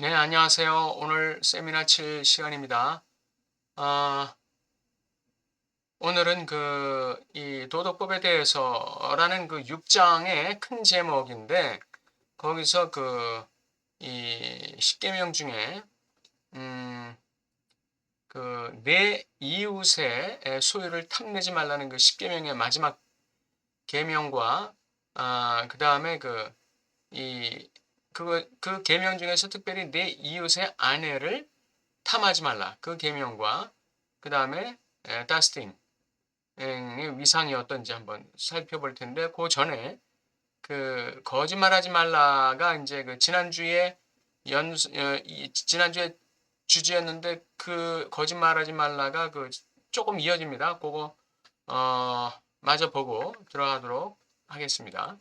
네, 안녕하세요. 오늘 세미나 칠 시간입니다. 아, 오늘은 이 도덕법에 대해서라는 그 6장의 큰 제목인데, 거기서 이 10계명 중에, 음, 내 이웃의 소유를 탐내지 말라는 그 10계명의 마지막 계명과, 그 다음에 그 계명 중에서 특별히 내 이웃의 아내를 탐하지 말라. 그 계명과 그 다음에 다스팅의 위상이 어떤지 한번 살펴볼 텐데 그 전에 그 거짓말하지 말라가 이제 그 지난주에 주제였는데 그 거짓말하지 말라가 그 조금 이어집니다. 그거 마저 보고 들어가도록 하겠습니다.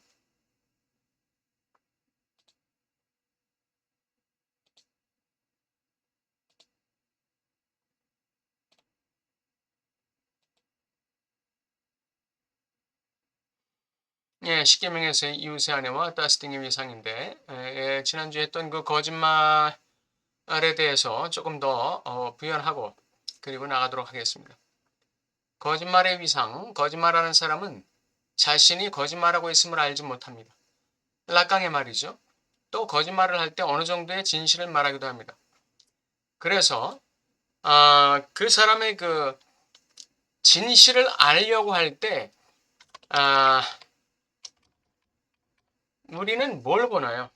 예, 십계명에서의 이웃의 아내와 다스팅의 위상인데 지난주에 했던 그 거짓말에 대해서 조금 더 부연하고 그리고 나가도록 하겠습니다. 거짓말의 위상, 거짓말하는 사람은 자신이 거짓말하고 있음을 알지 못합니다. 락강의 말이죠. 또 거짓말을 할 때 어느 정도의 진실을 말하기도 합니다. 그래서 그 사람의 그 진실을 알려고 할 때 우리는 뭘 보나요?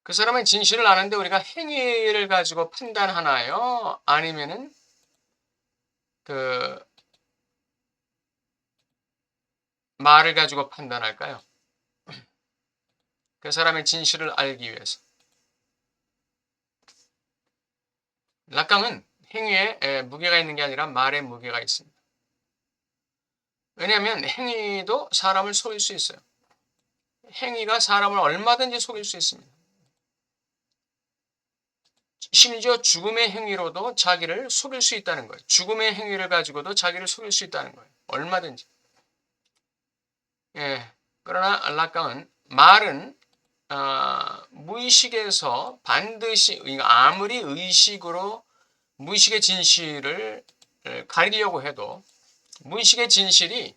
그 사람의 진실을 아는데 우리가 행위를 가지고 판단하나요? 아니면은 그 말을 가지고 판단할까요? 그 사람의 진실을 알기 위해서. 락강은 행위에 무게가 있는 게 아니라 말에 무게가 있습니다. 왜냐하면 행위도 사람을 속일 수 있어요. 행위가 사람을 얼마든지 속일 수 있습니다. 심지어 죽음의 행위로도 자기를 속일 수 있다는 거예요. 죽음의 행위를 가지고도 자기를 속일 수 있다는 거예요. 얼마든지. 예. 그러나 락강은 말은 무의식에서 반드시 아무리 의식으로 무의식의 진실을 가리려고 해도 무의식의 진실이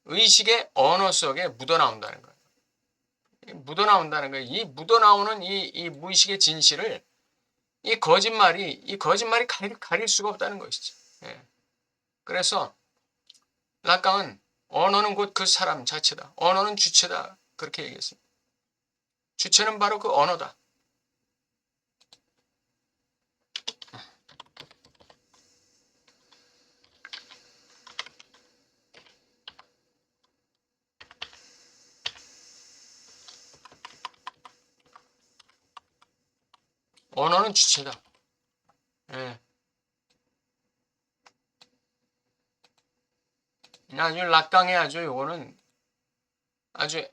의식의 언어 속에 묻어나온다는 거예요. 묻어나온다는 거예요. 이 묻어나오는 이 무의식의 진실을 이 거짓말이 가릴 수가 없다는 것이죠. 예. 그래서 락강은 언어는 곧 그 사람 자체다. 언어는 주체다. 그렇게 얘기했습니다. 주체는 바로 그 언어다. 언어는 주체다. 예. 아주 락강의 아주 요거는 아주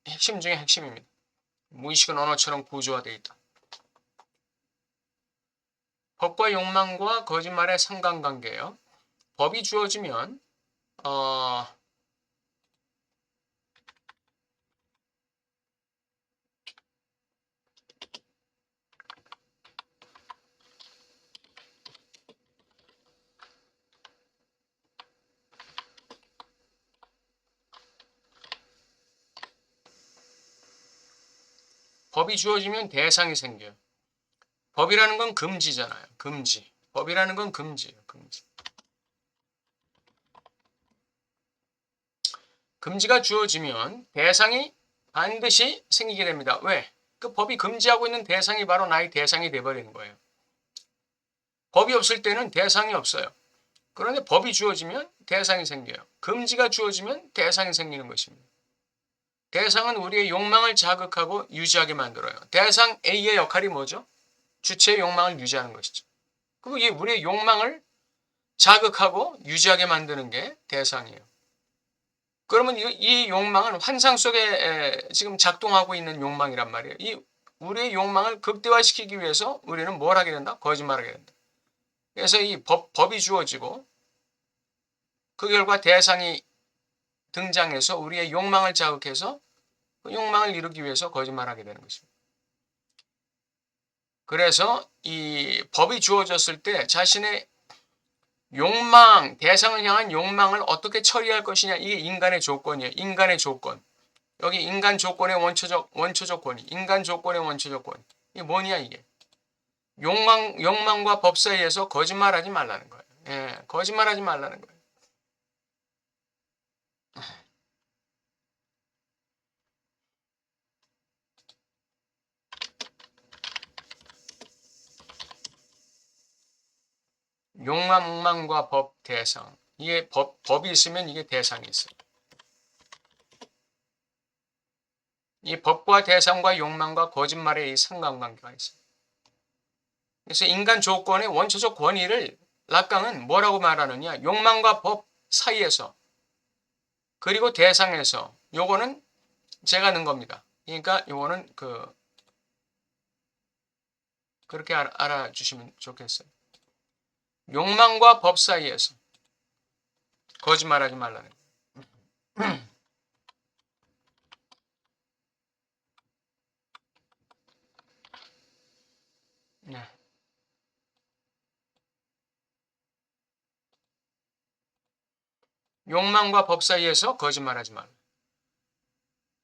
핵심 중에 핵심입니다. 무의식은 언어처럼 구조화되어 있다. 법과 욕망과 거짓말의 상관관계예요. 법이 주어지면 어, 법이 주어지면 대상이 생겨요. 법이라는 건 금지잖아요. 금지. 법이라는 건 금지예요. 금지. 금지가 주어지면 대상이 반드시 생기게 됩니다. 왜? 그 법이 금지하고 있는 대상이 바로 나의 대상이 돼버리는 거예요. 법이 없을 때는 대상이 없어요. 그런데 법이 주어지면 대상이 생겨요. 금지가 주어지면 대상이 생기는 것입니다. 대상은 우리의 욕망을 자극하고 유지하게 만들어요. 대상 A의 역할이 뭐죠? 주체의 욕망을 유지하는 것이죠. 그리고 이 우리의 욕망을 자극하고 유지하게 만드는 게 대상이에요. 그러면 이 욕망은 환상 속에 지금 작동하고 있는 욕망이란 말이에요. 이 우리의 욕망을 극대화시키기 위해서 우리는 뭘 하게 된다? 거짓말하게 된다. 그래서 이 법이 주어지고 그 결과 대상이 등장해서 우리의 욕망을 자극해서 그 욕망을 이루기 위해서 거짓말하게 되는 것입니다. 그래서 이 법이 주어졌을 때 자신의 욕망, 대상을 향한 욕망을 어떻게 처리할 것이냐, 이게 인간의 조건이에요. 인간의 조건. 여기 인간 조건의 원초적 권위, 인간 조건의 원초적 권위. 이게 뭐냐 이게. 욕망과 법 사이에서 거짓말하지 말라는 거예요. 예, 거짓말하지 말라는 거예요. 욕망과 법 대상. 이게 법이 있으면 이게 대상이 있어요. 이 법과 대상과 욕망과 거짓말의 이 상관관계가 있어요. 그래서 인간 조건의 원초적 권위를 락강은 뭐라고 말하느냐? 욕망과 법 사이에서 그리고 대상에서 요거는 제가 넣은 겁니다. 그러니까 요거는 그렇게 알아주시면 좋겠어요. 욕망과 법 사이에서 거짓말하지 말라는 거예요. 네. 욕망과 법 사이에서 거짓말하지 말라.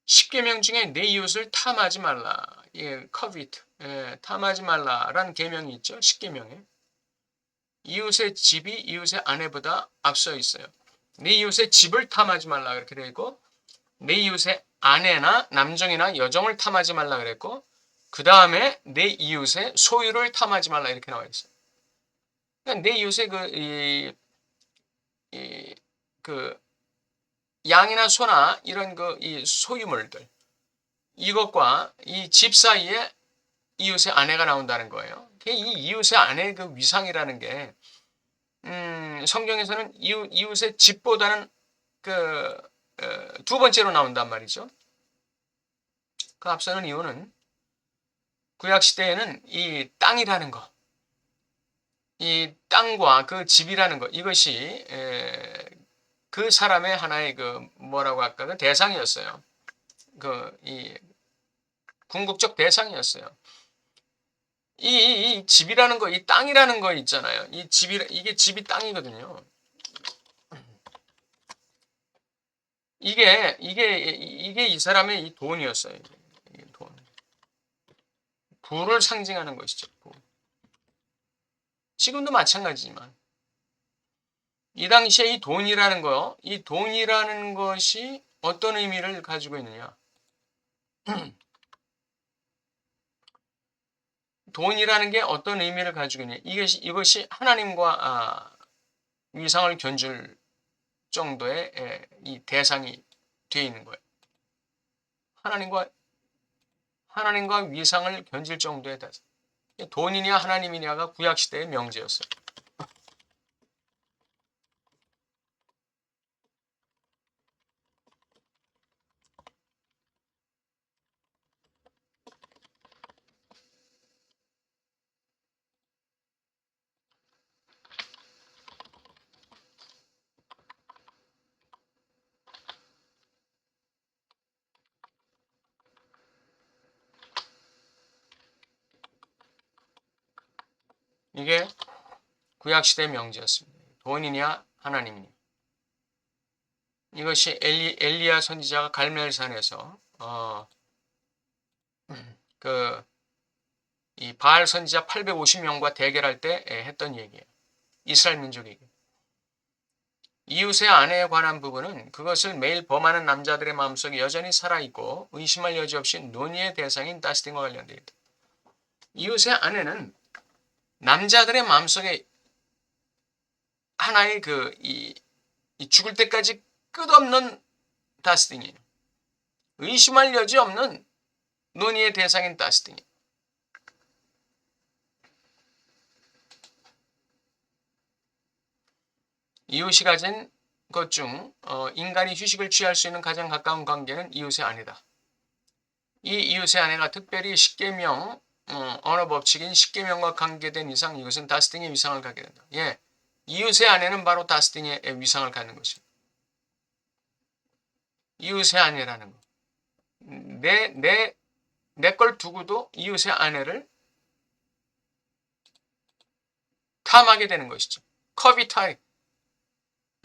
10계명 중에 내 이웃을 탐하지 말라. 예, covet. 예, 탐하지 말라라는 계명이 있죠. 10계명에. 이웃의 집이 이웃의 아내보다 앞서 있어요. 내 이웃의 집을 탐하지 말라 그렇게 되어 있고, 내 이웃의 아내나 남정이나 여정을 탐하지 말라 그랬고, 그 다음에 내 이웃의 소유를 탐하지 말라 이렇게 나와 있어요. 그러니까 내 이웃의 그 양이나 소나 이런 이 소유물들, 이것과 이 집 사이에 이웃의 아내가 나온다는 거예요. 이 이웃의 아내의 그 위상이라는 게 성경에서는 이웃의 집보다는 두 번째로 나온단 말이죠. 그 앞서는 이유는 구약 시대에는 이 땅이라는 거, 이 땅과 그 집이라는 것, 이것이 그 사람의 하나의 뭐라고 할까, 그 대상이었어요. 이 궁극적 대상이었어요. 이 집이라는 거, 이 땅이라는 거 있잖아요. 이게 집이 땅이거든요. 이게 이 사람의 이 돈이었어요. 이게 돈. 부를 상징하는 것이죠. 부. 지금도 마찬가지지만 이 당시에 이 돈이라는 거, 이 돈이라는 것이 어떤 의미를 가지고 있느냐? 돈이라는 게 어떤 의미를 가지고 있느냐? 이것이 하나님과 위상을 견줄 정도의 이 대상이 되어 있는 거예요. 하나님과 위상을 견질 정도의 대상. 돈이냐 하나님이냐가 구약 시대의 명제였어요. 이게 구약 시대의 명제였습니다. 돈이냐 하나님이냐. 이것이 엘리야 선지자가 갈멜산에서 이 바알 선지자 850명과 대결할 때 했던 얘기예요. 이스라엘 민족에게. 이웃의 아내에 관한 부분은 그것을 매일 범하는 남자들의 마음속에 여전히 살아있고 의심할 여지 없이 논의의 대상인 다스틴과 관련되어 있다. 이웃의 아내는 남자들의 마음속에 하나의 이 죽을 때까지 끝없는 다스팅이에요. 의심할 여지 없는 논의의 대상인 다스팅이에요. 이웃이 가진 것 중 인간이 휴식을 취할 수 있는 가장 가까운 관계는 이웃의 아내다. 이 이웃의 아내가 특별히 십계명 언어 법칙인 십계명과 관계된 이상 이것은 다스팅의 위상을 갖게 된다. 예, 이웃의 아내는 바로 다스팅의 위상을 갖는 것입니다. 이웃의 아내라는 거. 내 걸 두고도 이웃의 아내를 탐하게 되는 것이죠. 커비타이,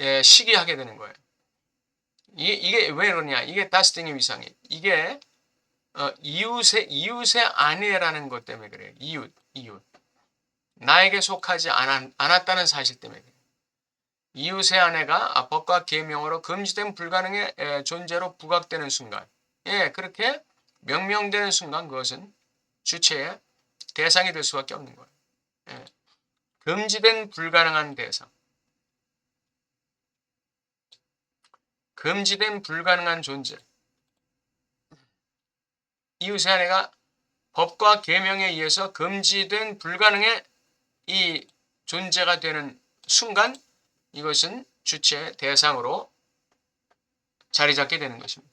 예, 시기하게 되는 거예요. 이게 왜 그러냐? 이게 다스팅의 위상이에요. 이게 이웃의 아내라는 것 때문에 그래요. 이웃. 나에게 속하지 않았다는 사실 때문에 그래요. 이웃의 아내가 법과 계명으로 금지된 불가능의 존재로 부각되는 순간, 예, 그렇게 명명되는 순간 그것은 주체의 대상이 될 수밖에 없는 거예요. 예, 금지된 불가능한 대상. 금지된 불가능한 존재. 이웃의 아내가 법과 계명에 의해서 금지된 불가능의 이 존재가 되는 순간 이것은 주체의 대상으로 자리 잡게 되는 것입니다.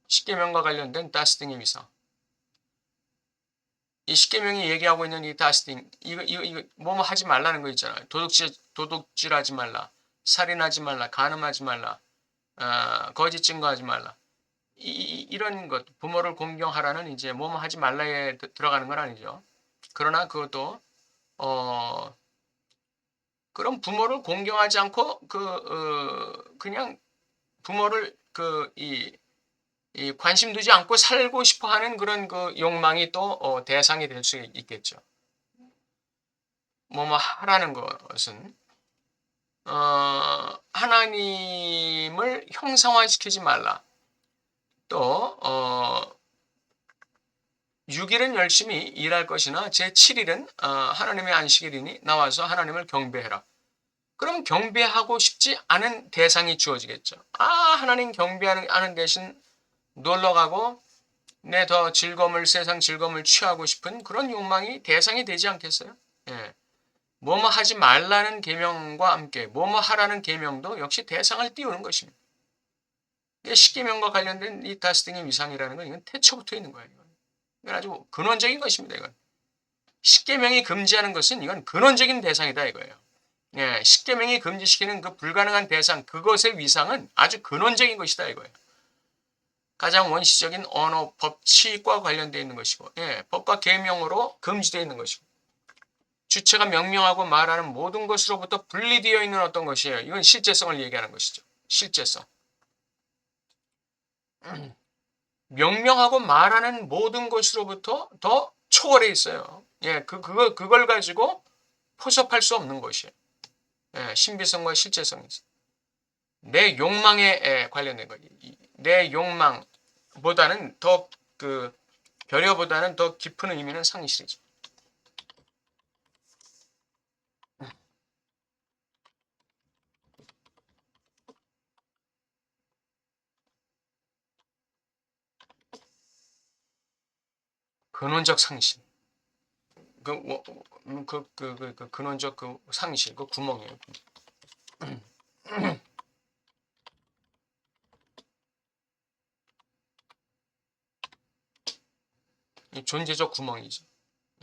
십계명과 관련된 다스팅의 위상. 이 십계명이 얘기하고 있는 이 다스팅, 이거 뭐뭐 하지 말라는 거 있잖아요. 도둑질하지 말라, 살인하지 말라, 간음하지 말라, 거짓 증거하지 말라. 이런 것, 부모를 공경하라는 이제 뭐뭐 하지 말라에 들어가는 건 아니죠. 그러나 그것도 그럼 부모를 공경하지 않고 그냥 부모를 이 관심 두지 않고 살고 싶어 하는 그런 그 욕망이 또 대상이 될 수 있겠죠. 뭐뭐 하라는 것은 하나님을 형상화시키지 말라. 또 6일은 열심히 일할 것이나 제7일은 하나님의 안식일이니 나와서 하나님을 경배해라. 그럼 경배하고 싶지 않은 대상이 주어지겠죠. 하나님 경배하는 대신 놀러가고 내 더 세상 즐거움을 취하고 싶은 그런 욕망이 대상이 되지 않겠어요? 예. 뭐뭐 하지 말라는 계명과 함께 뭐뭐 하라는 계명도 역시 대상을 띄우는 것입니다. 십계명과 관련된 이 다스팅의 위상이라는 건 이건 태초부터 있는 거예요. 이건 아주 근원적인 것입니다. 이건 십계명이 금지하는 것은 이건 근원적인 대상이다 이거예요. 예, 십계명이 금지시키는 그 불가능한 대상 그것의 위상은 아주 근원적인 것이다 이거예요. 가장 원시적인 언어 법칙과 관련되어 있는 것이고, 예, 법과 계명으로 금지되어 있는 것이고, 주체가 명명하고 말하는 모든 것으로부터 분리되어 있는 어떤 것이에요. 이건 실제성을 얘기하는 것이죠. 실제성. 명명하고 말하는 모든 것으로부터 더 초월해 있어요. 예, 그걸 가지고 포섭할 수 없는 것이에요. 예, 신비성과 실제성이 있어요. 내 욕망에 관련된 거예요. 내 욕망보다는 더 결여보다는 더 깊은 의미는 상실이죠. 근원적 상실. 근원적 상실, 그 구멍이에요. 이 존재적 구멍이죠.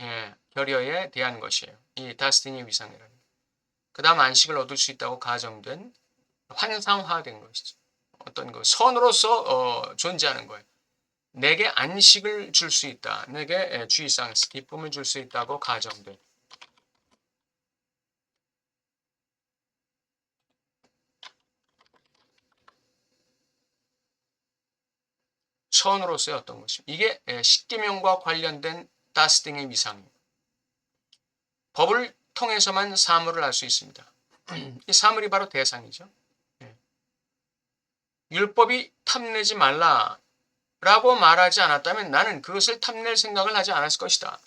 예, 결여에 대한 것이에요. 이 다스팅의 위상이라는. 그 다음 안식을 얻을 수 있다고 가정된 환상화된 것이죠. 어떤 선으로서 존재하는 거예요. 내게 안식을 줄 수 있다. 내게 주의상 기쁨을 줄 수 있다고 가정된. 선으로서의 어떤 것입니다. 이게 십계명과 관련된 다스팅의 위상입니다. 법을 통해서만 사물을 알 수 있습니다. 이 사물이 바로 대상이죠. 율법이 탐내지 말라라고 말하지 않았다면 나는 그것을 탐낼 생각을 하지 않았을 것이다.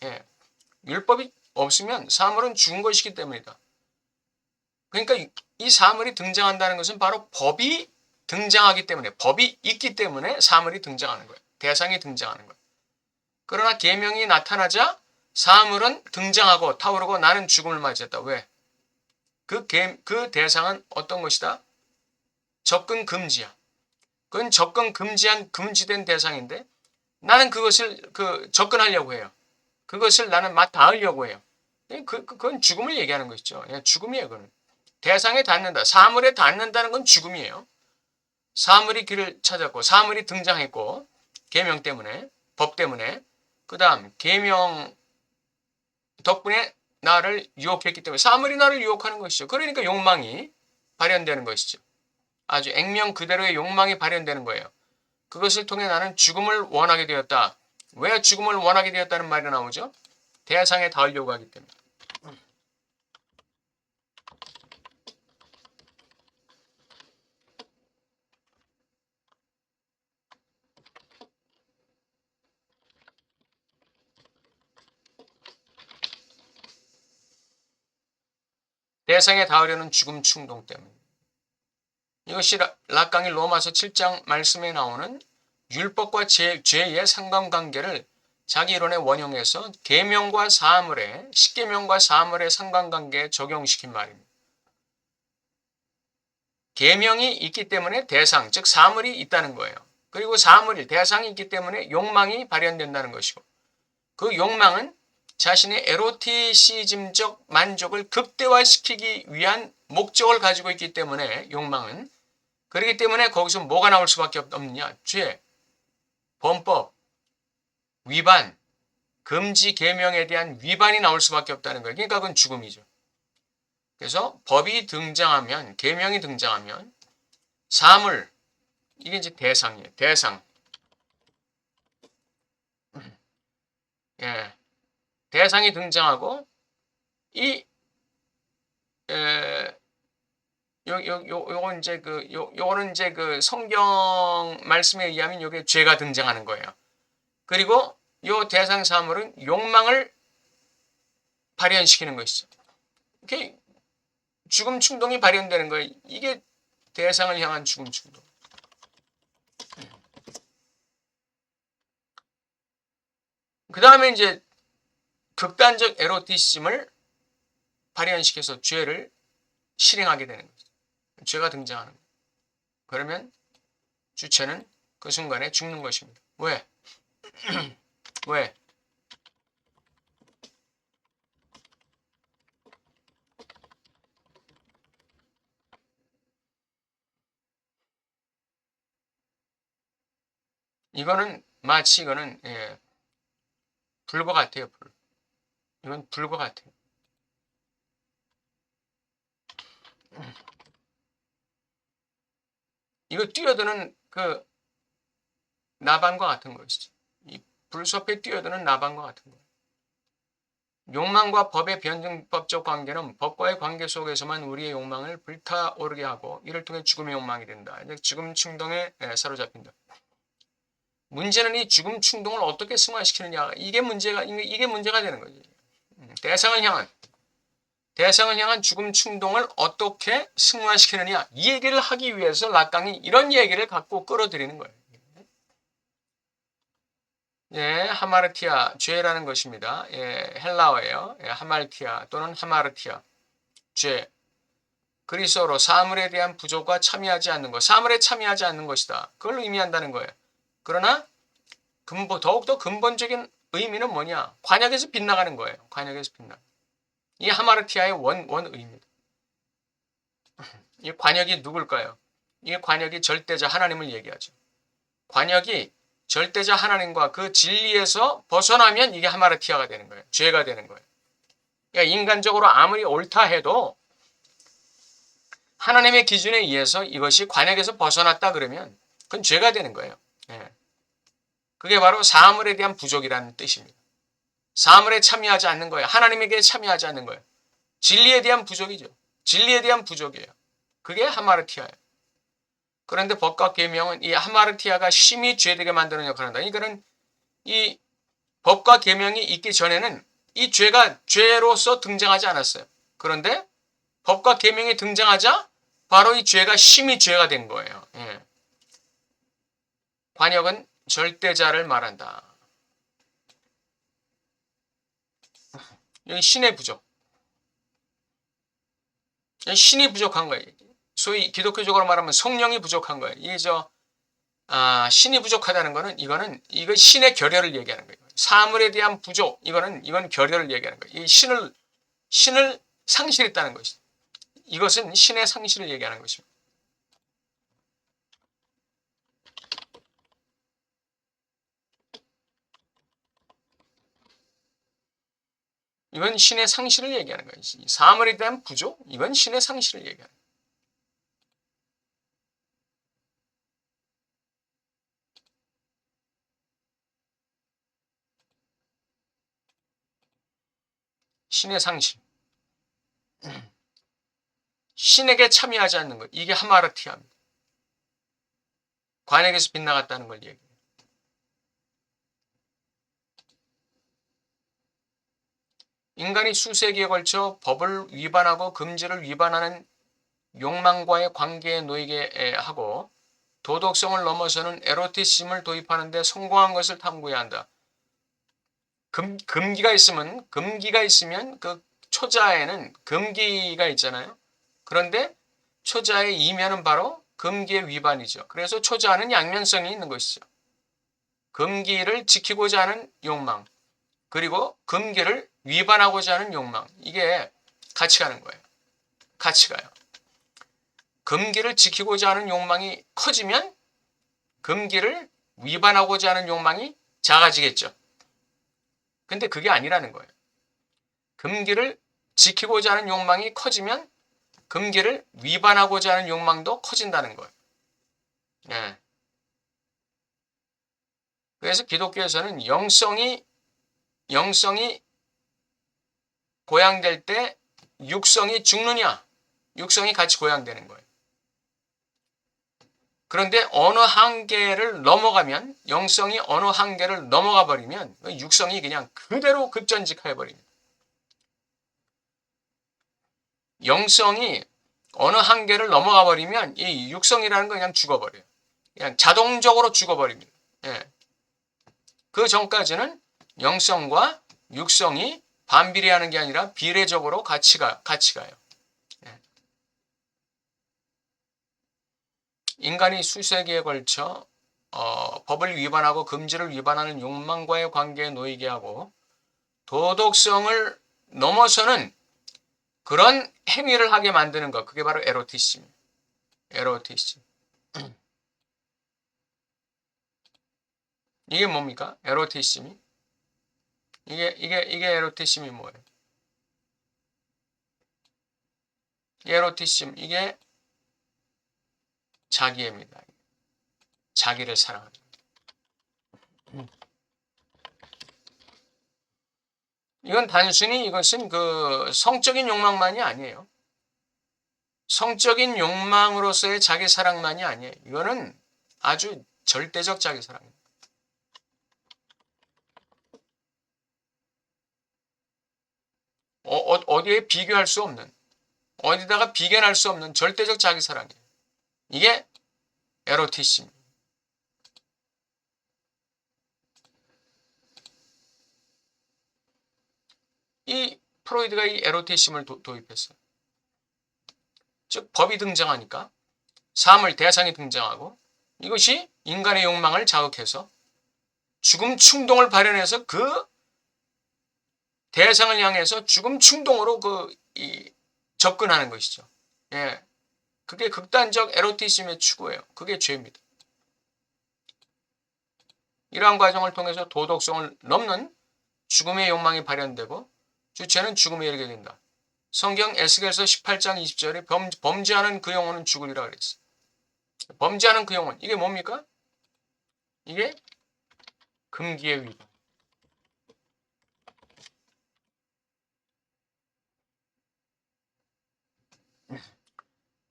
율법이 없으면 사물은 죽은 것이기 때문이다. 그러니까 이 사물이 등장한다는 것은 바로 법이 등장하기 때문에, 법이 있기 때문에 사물이 등장하는 거예요. 대상이 등장하는 거예요. 그러나 계명이 나타나자 사물은 등장하고 타오르고 나는 죽음을 맞이했다. 왜? 그 대상은 어떤 것이다? 접근 금지야. 그건 접근 금지된 대상인데 나는 그것을 접근하려고 해요. 그것을 나는 닿으려고 해요. 그건 죽음을 얘기하는 것이죠. 죽음이에요, 그건. 대상에 닿는다. 사물에 닿는다는 건 죽음이에요. 사물이 길을 찾았고, 사물이 등장했고, 계명 때문에, 법 때문에, 그 다음, 계명 덕분에 나를 유혹했기 때문에, 사물이 나를 유혹하는 것이죠. 그러니까 욕망이 발현되는 것이죠. 아주 액면 그대로의 욕망이 발현되는 거예요. 그것을 통해 나는 죽음을 원하게 되었다. 왜 죽음을 원하게 되었다는 말이 나오죠? 대상에 닿으려고 하기 때문에. 대상에 닿으려는 죽음 충동 때문에. 이것이 락강의 로마서 7장 말씀에 나오는 율법과 죄의 상관관계를 자기 이론에 원용해서 계명과 사물의 십계명과 사물의 상관관계에 적용시킨 말입니다. 계명이 있기 때문에 대상, 즉 사물이 있다는 거예요. 그리고 대상이 있기 때문에 욕망이 발현된다는 것이고 그 욕망은 자신의 에로티시즘적 만족을 극대화시키기 위한 목적을 가지고 있기 때문에 욕망은 그렇기 때문에 거기서 뭐가 나올 수밖에 없느냐? 죄, 범법, 위반, 금지 계명에 대한 위반이 나올 수밖에 없다는 거예요. 그러니까 그건 죽음이죠. 그래서 법이 등장하면 계명이 등장하면 사물 이게 이제 대상이에요. 대상. 예. 대상이 등장하고 이 요거는 이제 그 성경 말씀에 의하면 요게 죄가 등장하는 거예요. 그리고 요 대상 사물은 욕망을 발현시키는 것이죠. 이렇게 죽음 충동이 발현되는 거예요. 이게 대상을 향한 죽음 충동. 그 다음에 이제 극단적 에로티시즘을 발현시켜서 죄를 실행하게 되는 거죠. 죄가 등장하는 거예요. 그러면 주체는 그 순간에 죽는 것입니다. 왜? 왜? 이거는 마치 이거는 불과 같아요. 이건 불과 같아요. 이거 뛰어드는 그 나방과 같은 것이죠. 이 불섭에 뛰어드는 나방과 같은 거예요. 욕망과 법의 변증법적 관계는 법과의 관계 속에서만 우리의 욕망을 불타오르게 하고 이를 통해 죽음의 욕망이 된다. 죽음 충동에 사로잡힌다. 문제는 이 죽음 충동을 어떻게 승화시키느냐. 이게 문제가 되는 거죠. 대상을 향한 죽음 충동을 어떻게 승화시키느냐. 이 얘기를 하기 위해서 락강이 이런 얘기를 갖고 끌어들이는 거예요. 하마르티아, 죄라는 것입니다. 헬라어예요. 하말티아 또는 하마르티아, 죄. 그리스어로 사물에 대한 부족과 참여하지 않는 것, 사물에 참여하지 않는 것이다. 그걸 의미한다는 거예요. 그러나 더욱더 근본적인 의미는 뭐냐? 관역에서 빗나가는 거예요. 관역에서 빗나가. 이 하마르티아의 원의입니다. 이 관역이 누굴까요? 이 관역이 절대자 하나님을 얘기하죠. 관역이 절대자 하나님과 그 진리에서 벗어나면 이게 하마르티아가 되는 거예요. 죄가 되는 거예요. 그러니까 인간적으로 아무리 옳다 해도 하나님의 기준에 의해서 이것이 관역에서 벗어났다 그러면 그건 죄가 되는 거예요. 그게 바로 사물에 대한 부족이라는 뜻입니다. 사물에 참여하지 않는 거예요. 하나님에게 참여하지 않는 거예요. 진리에 대한 부족이죠. 진리에 대한 부족이에요. 그게 하마르티아예요. 그런데 법과 계명은 이 하마르티아가 심히 죄되게 만드는 역할을 한다. 이거는 이 법과 계명이 있기 전에는 이 죄가 죄로서 등장하지 않았어요. 그런데 법과 계명이 등장하자 바로 이 죄가 심히 죄가 된 거예요. 관역은 절대자를 말한다. 여기 신의 부족. 신이 부족한 거예요. 소위 기독교적으로 말하면 성령이 부족한 거예요. 신이 부족하다는 거는 이거 신의 결여를 얘기하는 거예요. 사물에 대한 부족, 이건 결여를 얘기하는 거예요. 이 신을 상실했다는 것이죠. 이것은 신의 상실을 얘기하는 것입니다. 이건 신의 상실을 얘기하는 거예요. 사물에 대한 부족, 이건 신의 상실을 얘기하는 거예요. 신의 상실. 신에게 참여하지 않는 것. 이게 하마르티아입니다. 관에게서 빗나갔다는 걸 얘기해요. 인간이 수세기에 걸쳐 법을 위반하고 금지를 위반하는 욕망과의 관계에 놓이게 하고 도덕성을 넘어서는 에로티즘을 도입하는 데 성공한 것을 탐구해야 한다. 금기가 있으면 그 초자에는 금기가 있잖아요. 그런데 초자의 이면은 바로 금기의 위반이죠. 그래서 초자는 양면성이 있는 것이죠. 금기를 지키고자 하는 욕망, 그리고 금기를 위반하고자 하는 욕망, 이게 같이 가는 거예요. 같이 가요. 금기를 지키고자 하는 욕망이 커지면 금기를 위반하고자 하는 욕망이 작아지겠죠. 근데 그게 아니라는 거예요. 금기를 지키고자 하는 욕망이 커지면 금기를 위반하고자 하는 욕망도 커진다는 거예요. 예. 그래서 기독교에서는 영성이 고양될 때 육성이 죽느냐? 육성이 같이 고양되는 거예요. 그런데 어느 한계를 넘어가면, 영성이 어느 한계를 넘어가 버리면 육성이 그냥 그대로 급전직해 버립니다. 영성이 어느 한계를 넘어가 버리면 이 육성이라는 건 그냥 죽어버려요. 그냥 자동적으로 죽어버립니다. 예. 그 전까지는 영성과 육성이 반비례하는 게 아니라 비례적으로 같이 가요. 예. 인간이 수세기에 걸쳐 법을 위반하고 금지를 위반하는 욕망과의 관계에 놓이게 하고 도덕성을 넘어서는 그런 행위를 하게 만드는 것, 그게 바로 에로티즘. 에로티즘. 이게 뭡니까? 에로티즘이? 이게 에로티즘이 뭐예요? 에로티즘, 이게 자기애입니다. 자기를 사랑하는. 이건 단순히 이것은 그 성적인 욕망만이 아니에요. 성적인 욕망으로서의 자기 사랑만이 아니에요. 이거는 아주 절대적 자기 사랑입니다. 어디에 비교할 수 없는, 어디다가 비견할 수 없는 절대적 자기 사랑이에요. 이게 에로티즘. 이 프로이드가 이 에로티즘을 도입했어요. 즉 법이 등장하니까 사물 대상이 등장하고 이것이 인간의 욕망을 자극해서 죽음 충동을 발현해서 그 대상을 향해서 죽음 충동으로 접근하는 것이죠. 예, 그게 극단적 에로티즘의 추구예요. 그게 죄입니다. 이러한 과정을 통해서 도덕성을 넘는 죽음의 욕망이 발현되고 주체는 죽음에 이르게 된다. 성경 에스겔서 18장 20절에 범죄하는 그 영혼은 죽으리라 그랬어요. 범죄하는 그 영혼, 이게 뭡니까? 이게 금기의 위반.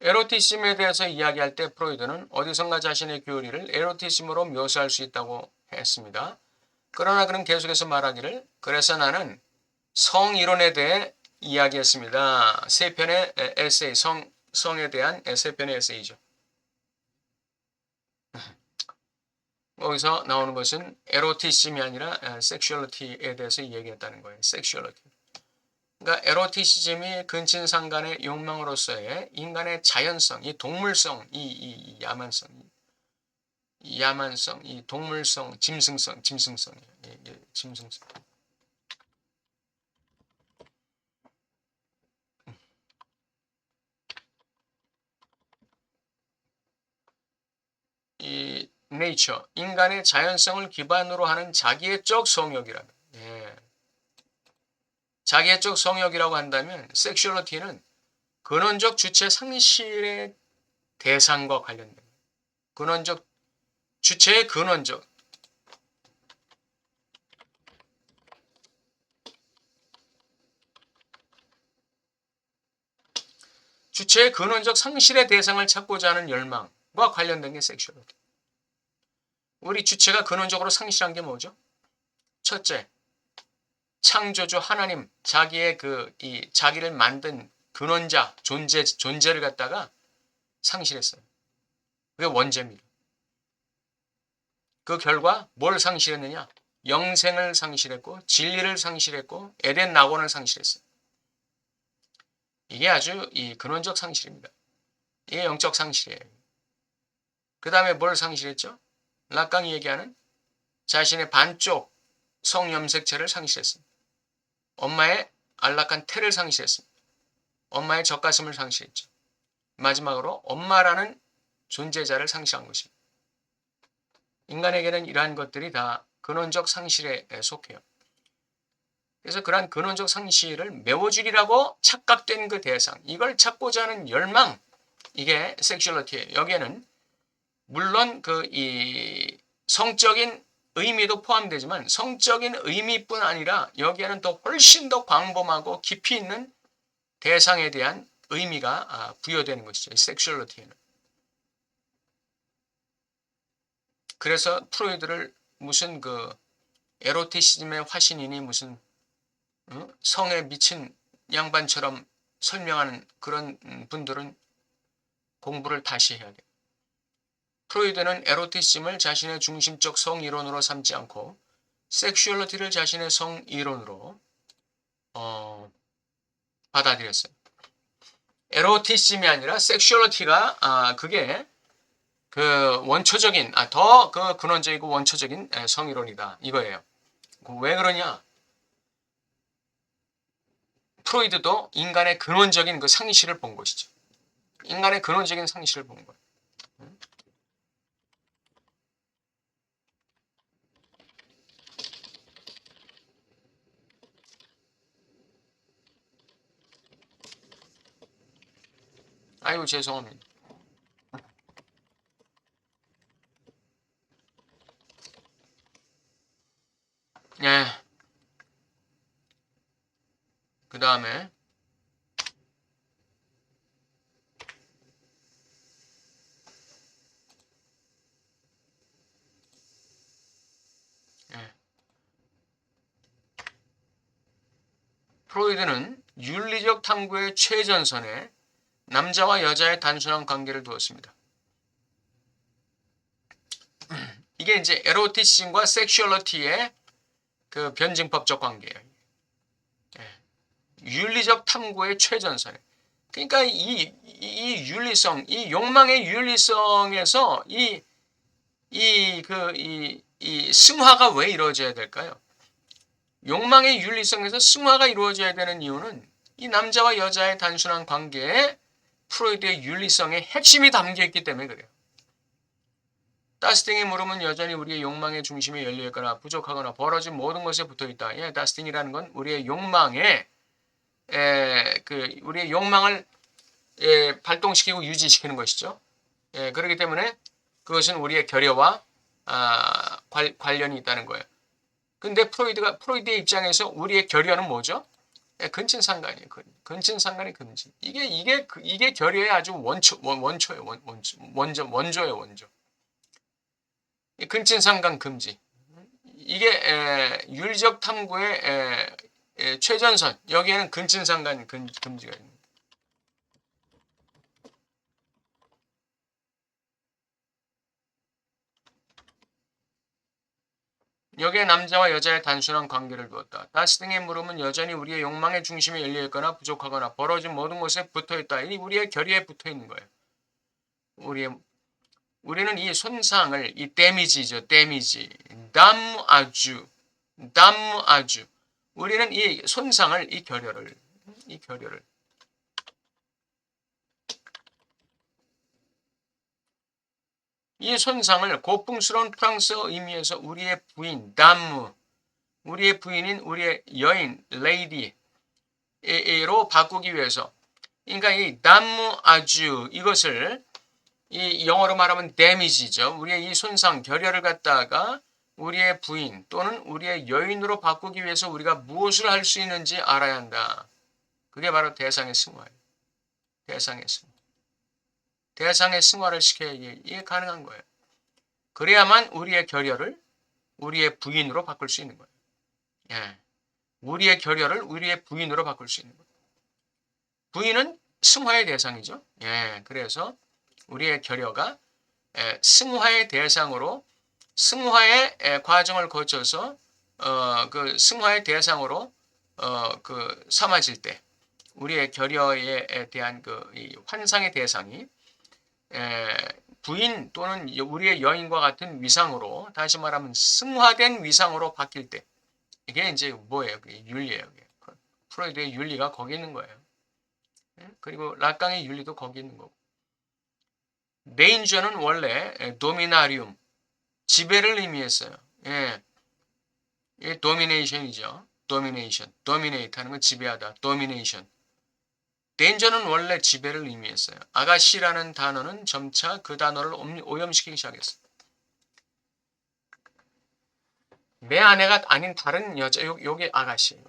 에로티즘에 대해서 이야기할 때 프로이드는 어디선가 자신의 교리를 에로티즘으로 묘사할 수 있다고 했습니다. 그러나 그는 계속해서 말하기를, 그래서 나는 성이론에 대해 이야기했습니다. 세 편의 에세이, 성에 대한 세 편의 에세이죠. 여기서 나오는 것은 에로티즘이 아니라 섹슈얼리티에 대해서 얘기했다는 거예요. 섹슈얼리티. 그러니까 에로티시즘이 근친상간의 욕망으로서의 인간의 자연성, 이 동물성, 이 야만성, 이 야만성, 이 동물성, 짐승성이에요. 짐승성. 이 네이처, 인간의 자연성을 기반으로 하는 자기애적 성욕이라는. 예. 자기애적 성욕이라고 한다면 섹슈얼리티는 근원적 주체 상실의 대상과 관련된 근원적 주체의 근원적 주체의 근원적 상실의 대상을 찾고자 하는 열망과 관련된 게 섹슈얼리티. 우리 주체가 근원적으로 상실한 게 뭐죠? 첫째, 창조주 하나님, 자기의 이 자기를 만든 근원자, 존재를 갖다가 상실했어요. 그게 원죄입니다. 그 결과 뭘 상실했느냐? 영생을 상실했고, 진리를 상실했고, 에덴 낙원을 상실했어요. 이게 아주 이 근원적 상실입니다. 이게 영적 상실이에요. 그 다음에 뭘 상실했죠? 락강이 얘기하는 자신의 반쪽 성염색체를 상실했습니다. 엄마의 안락한 태를 상실했습니다. 엄마의 젖가슴을 상실했죠. 마지막으로 엄마라는 존재자를 상실한 것입니다. 인간에게는 이러한 것들이 다 근원적 상실에 속해요. 그래서 그러한 근원적 상실을 메워주리라고 착각된 그 대상, 이걸 찾고자 하는 열망, 이게 섹슈얼리티예요. 여기에는 물론 이 성적인 의미도 포함되지만 성적인 의미뿐 아니라 여기에는 더 훨씬 더 광범하고 깊이 있는 대상에 대한 의미가 부여되는 것이죠. 이 섹슈얼리티에는. 그래서 프로이드를 무슨 에로티시즘의 화신이니 무슨 성에 미친 양반처럼 설명하는 그런 분들은 공부를 다시 해야 돼요. 프로이드는 에로티시즘을 자신의 중심적 성이론으로 삼지 않고 섹슈얼리티를 자신의 성이론으로 받아들였어요. 에로티시즘이 아니라 섹슈얼리티가 그게 원초적인 더 근원적이고 원초적인 성이론이다 이거예요. 왜 그러냐? 프로이드도 인간의 근원적인 그 상실을 본 것이죠. 인간의 근원적인 상실을 본 거예요. 아이고 죄송합니다. 예. 그 다음에 프로이드는 윤리적 탐구의 최전선에 남자와 여자의 단순한 관계를 두었습니다. 이게 이제 에로티즘과 섹슈얼리티의 그 변증법적 관계예요. 윤리적 탐구의 최전선에. 그러니까 이 윤리성, 이 욕망의 윤리성에서 이 승화가 왜 이루어져야 될까요? 욕망의 윤리성에서 승화가 이루어져야 되는 이유는 이 남자와 여자의 단순한 관계에 프로이드의 윤리성의 핵심이 담겨 있기 때문에 그래요. 다스틴의 물음은 여전히 우리의 욕망의 중심에 열려있거나 부족하거나 벌어진 모든 것에 붙어있다. 예, 다스틴이라는 건 우리의 욕망에 우리의 욕망을 발동시키고 유지시키는 것이죠. 그렇기 때문에 그것은 우리의 결여와 관련이 있다는 거예요. 근데 프로이드의 입장에서 우리의 결여는 뭐죠? 근친상간이에요. 근친상간의 금지. 이게 결여의 아주 원초예요. 원조. 근친상간 금지. 이게 윤리적 탐구의 최전선. 여기에는 근친상간 금지가 있는. 여기에 남자와 여자의 단순한 관계를 두었다. 다스팅의 물음은 여전히 우리의 욕망의 중심에 열려있거나 부족하거나 벌어진 모든 것에 붙어있다. 이 우리의 결의에 붙어있는 거예요. 우리는 이 손상을, 이 데미지죠. 데미지. 담 아주. 우리는 이 손상을, 이 결여를. 이 손상을 고풍스러운 프랑스어 의미에서 우리의 부인, 담, 우리의 부인인 우리의 여인, 레이디로 바꾸기 위해서. 그러니까 이 담 아주 이것을 이 영어로 말하면 damage죠. 우리의 이 손상, 결여를 갖다가 우리의 부인 또는 우리의 여인으로 바꾸기 위해서 우리가 무엇을 할 수 있는지 알아야 한다. 그게 바로 대상의 승화예요. 대상의 승화를 시켜야 이게 가능한 거예요. 그래야만 우리의 결여를 우리의 부인으로 바꿀 수 있는 거예요. 예. 우리의 결여를 우리의 부인으로 바꿀 수 있는 거예요. 부인은 승화의 대상이죠. 예. 그래서 우리의 결여가 승화의 대상으로 승화의 과정을 거쳐서 그 승화의 대상으로 그 삼아질 때 우리의 결여에 대한 그 이 환상의 대상이 부인 또는 우리의 여인과 같은 위상으로, 다시 말하면 승화된 위상으로 바뀔 때, 이게 이제 뭐예요? 그게 윤리예요. 프로이드의 윤리가 거기 있는 거예요. 그리고 락강의 윤리도 거기 있는 거고. 데인저는 원래 도미나리움, 지배를 의미했어요. 예. 이게 도미네이션이죠. 도미네이트 하는 건 지배하다. 도미네이션. 데인저는 원래 지배를 의미했어요. 아가씨라는 단어는 점차 그 단어를 오염시키기 시작했어요. 내 아내가 아닌 다른 여자, 요게 아가씨예요.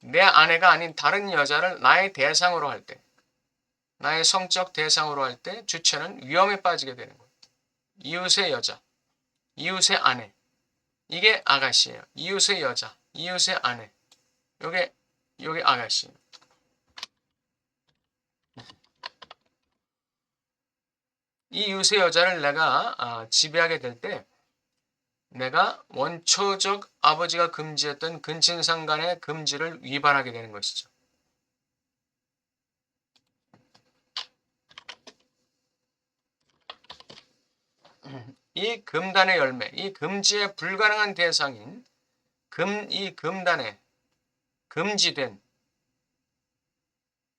내 아내가 아닌 다른 여자를 나의 대상으로 할 때, 나의 성적 대상으로 할 때 주체는 위험에 빠지게 되는 거예요. 이웃의 여자, 이웃의 아내, 이게 아가씨예요. 이웃의 여자, 이웃의 아내, 요게 아가씨예요. 이 이웃의 여자를 내가 지배하게 될 때 내가 원초적 아버지가 금지했던 근친상간의 금지를 위반하게 되는 것이죠. 이 금단의 열매, 이 금지에 불가능한 대상인 이 금단에 금지된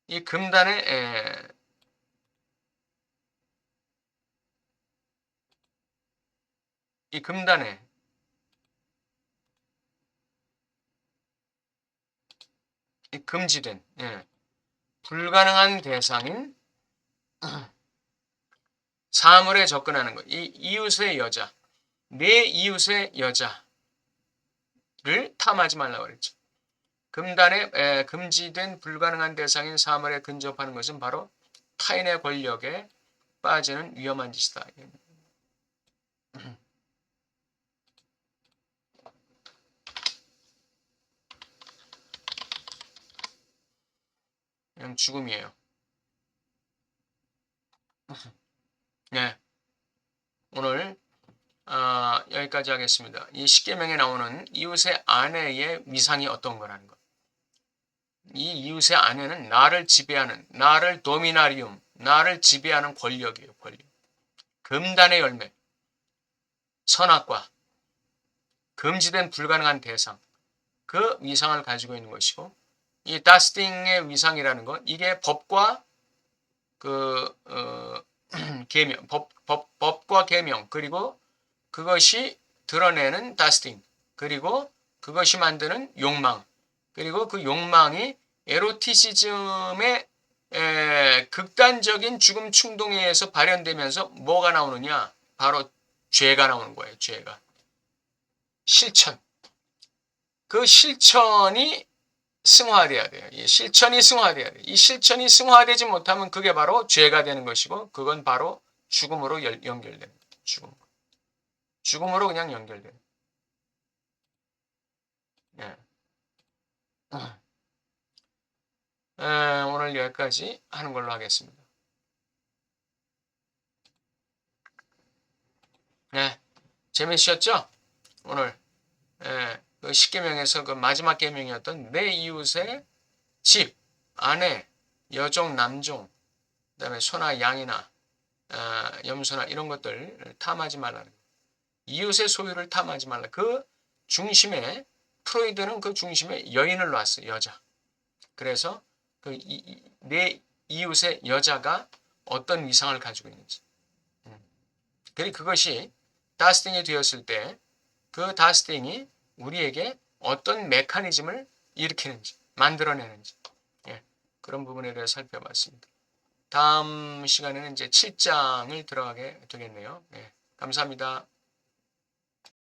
이 금단의 이 금단에 이 금지된 불가능한 대상인 사물에 접근하는 것. 이 이웃의 여자, 내 이웃의 여자를 탐하지 말라고 그랬죠. 금단에 금지된 불가능한 대상인 사물에 근접하는 것은 바로 타인의 권력에 빠지는 위험한 짓이다. 그냥 죽음이에요. 네, 오늘 여기까지 하겠습니다. 이 십계명에 나오는 이웃의 아내의 위상이 어떤 거라는 것. 이 이웃의 아내는 나를 지배하는, 나를 도미나리움, 나를 지배하는 권력이에요. 권력. 금단의 열매, 선악과, 금지된 불가능한 대상, 그 위상을 가지고 있는 것이고, 이 다스팅의 위상이라는 것, 이게 법과 계명, 법과 계명, 그리고 그것이 드러내는 다스팅, 그리고 그것이 만드는 욕망, 그리고 그 욕망이 에로티시즘의 극단적인 죽음 충동에 의해서 발현되면서 뭐가 나오느냐? 바로 죄가 나오는 거예요. 죄가. 실천. 그 실천이 승화돼야 돼요. 이 실천이 승화돼야 돼요. 이 실천이 승화되지 못하면 그게 바로 죄가 되는 것이고, 그건 바로 죽음으로 연결되는 거예요. 죽음으로 그냥 연결되는 거예요. 오늘 여기까지 하는 걸로 하겠습니다. 네, 재미있었죠? 오늘 그 10계명에서 그 마지막 계명이었던 내 이웃의 집, 아내, 여종, 남종, 그 다음에 소나 양이나 염소나 이런 것들 탐하지 말라는 거예요. 이웃의 소유를 탐하지 말라. 그 중심에 프로이드는 그 중심에 여인을 놨어요. 여자. 그래서 내 이웃의 여자가 어떤 위상을 가지고 있는지. 그리고 그것이 다스팅이 되었을 때 그 다스팅이 우리에게 어떤 메커니즘을 일으키는지 만들어내는지 그런 부분에 대해서 살펴봤습니다. 다음 시간에는 이제 7장을 들어가게 되겠네요. 감사합니다.